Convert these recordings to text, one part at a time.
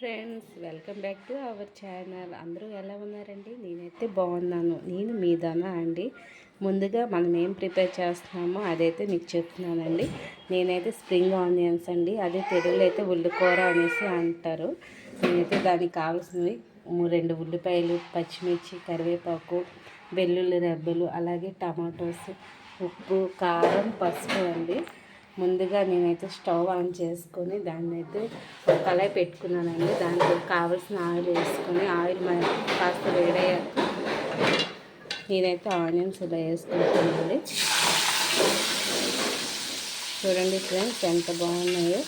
Friends, welcome back to our channel. అందరూ ఎలా ఉన్నారండి? నేనైతే బాగున్నాను. నేను మీ ధన అండి. ముందుగా మనం ఏం ప్రిపేర్ చేస్తున్నామో అదైతే మీకు చెప్తున్నానండి. నేనైతే స్ప్రింగ్ ఆనియన్స్ అండి, అదే తెలుగులో అయితే ఉల్లికూర అనేసి అంటారు. నేనైతే దానికి కావాల్సినవి 2 ఉల్లిపాయలు, పచ్చిమిర్చి, కరివేపాకు, వెల్లుల్లి రెబ్బలు, అలాగే టమాటోస్, ఉప్పు, కారం, పసుపు అండి. ముందుగా నేనైతే స్టవ్ ఆన్ చేసుకొని దాన్ని అయితే ఒక కళాయి పెట్టుకున్నానండి. దాంట్లో కావాల్సిన ఆయిల్ వేసుకొని ఆయిల్ కాస్త వేడయ్యాక నేనైతే ఆనియన్స్ ఇలా వేసుకుంటానండి. చూడండి ఫ్రెండ్స్ ఎంత బాగున్నాయో.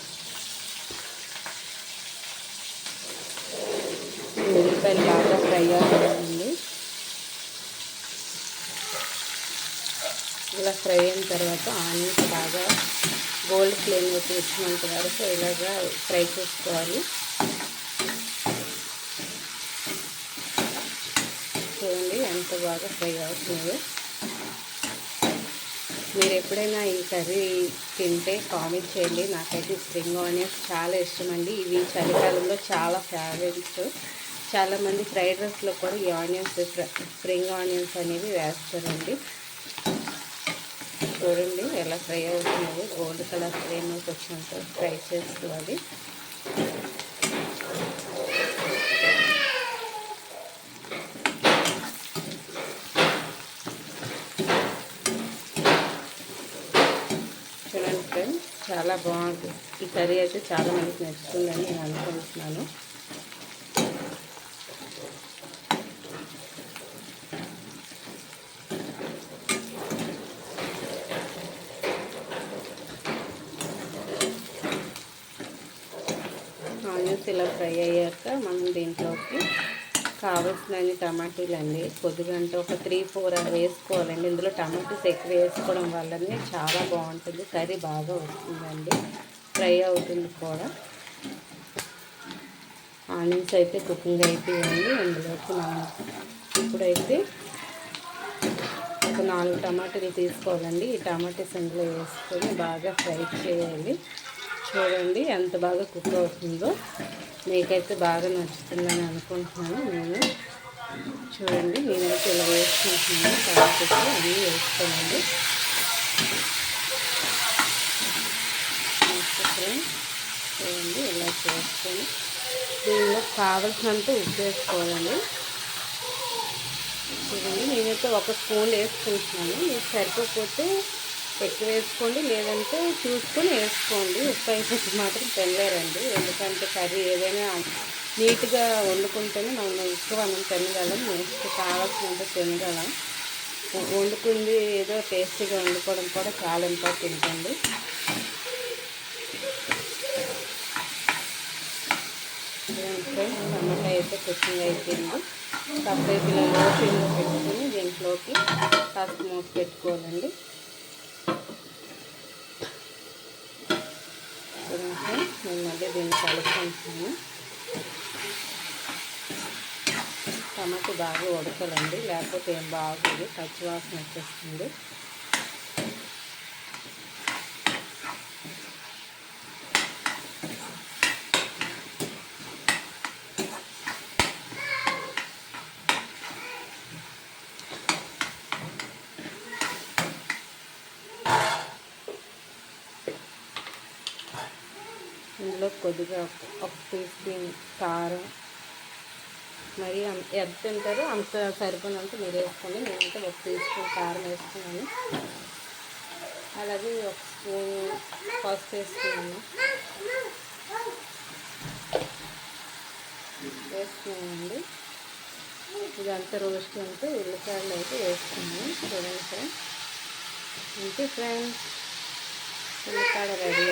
ఉల్లిపాయలు బాగా ఫ్రై అవ్వాలండి. ఇలా ఫ్రై అయిన తర్వాత ఆనియన్స్ బాగా గోల్డ్ ఫ్లేమ్లోకి వచ్చినంత వరకు ఇలాగా ఫ్రై చేసుకోవాలి. చూడండి ఎంత బాగా ఫ్రై అవుతుందో. మీరు ఎప్పుడైనా ఈ కర్రీ తింటే కామెంట్ చేయండి. నాకైతే స్ప్రింగ్ ఆనియన్స్ చాలా ఇష్టం అండి. ఇవి చలికాలంలో చాలా ఫేవరెట్స్. చాలామంది ఫ్రైడ్ రైస్లో కూడా ఈ ఆనియన్స్, స్ప్రింగ్ ఆనియన్స్ అనేవి వేస్తారండి. చూడండి ఎలా ఫ్రై అవుతుంది. గోల్డ్ కలర్ ఫ్లేమ్లోకి వచ్చినంత ఫ్రై చేసుకోవాలి. చూడండి ఫ్రెండ్స్, చాలా బాగుంటుంది. ఈ కర్రీ అయితే చాలా మందికి నచ్చుతుందని నేను అనుకుంటున్నాను. ఆనియన్స్ ఇలా ఫ్రై అయ్యాక మనం దీంట్లోకి కావాల్సిన టమాటీలు అండి, కొద్దిగా అంటే ఒక 3-4 వేసుకోవాలండి. ఇందులో టమాటీస్ ఎక్కువ వేసుకోవడం వల్లనే చాలా బాగుంటుంది, కర్రీ బాగా వస్తుందండి, ఫ్రై అవుతుంది కూడా. ఆనియన్స్ అయితే కుకింగ్ అయిపోయింది. ఇందులోకి మనం ఇప్పుడైతే ఒక 4 టమాటీలు తీసుకోవాలండి. ఈ టమాటీస్ ఇందులో వేసుకొని బాగా ఫ్రై చేయాలి. చూడండి ఎంత బాగా కుక్ అవుతుందో. మీకైతే బాగా నచ్చుతుందని అనుకుంటున్నాను నేను. చూడండి నేనైతే ఇలా వేసుకుంటున్నాను. టమాటోస్ అన్నీ వేసుకోనండి. చూడండి ఇలా చేసుకొని దీనిలో కావలసినంత ఉప్పు వేసుకోవాలండి. చూడండి నేనైతే 1 స్పూన్ వేసుకుంటున్నాను. మీకు సరిపోతే ఎక్కువ వేసుకోండి, లేదంటే చూసుకొని వేసుకోండి. ఉప్పు అయితే మాత్రం తినలేరండి. ఎందుకంటే కర్రీ ఏదైనా నీట్గా వండుకుంటేనే మనం ఎక్కువ అన్నం తినగలం, నెక్స్ట్ కావాల్సినంత తినగలం. వండుకుంది ఏదో టేస్టీగా వండుకోవడం కూడా చాలా ఇంపార్టెంట్ అండి. టమాటా అయితే కుకింగ్ అయిపోయింది. సపరేట్ ఇలా లో ఫ్లేమ్లో పెట్టుకొని దీంట్లోకి కాస్త మూత పెట్టుకోవాలండి. నేను మళ్ళీ దీన్ని కలుపుకుంటున్నాను. టమాటా బాగా ఉడకాలండి, లేకపోతే ఏం బాగుంది, పచ్చివాసన వచ్చేస్తుంది. ఇందులో కొద్దిగా 1 టీ స్పూన్ కారం, మరి ఎంత తింటారో అంత సరిపోయినంత మీరు వేసుకోండి. నేనంటే 1 టీ స్పూన్ కారం వేసుకున్నాను. అలాగే 1 స్పూన్ పసుపు వేసుకున్నానండి. ఇదంతా రోస్ట్ అంటే ఉల్లిపాయలు అయితే వేసుకున్నాను. చూడండి ఫ్రెండ్స్, అంతే ఫ్రెండ్స్, ఉల్లిపాయ రెడీ.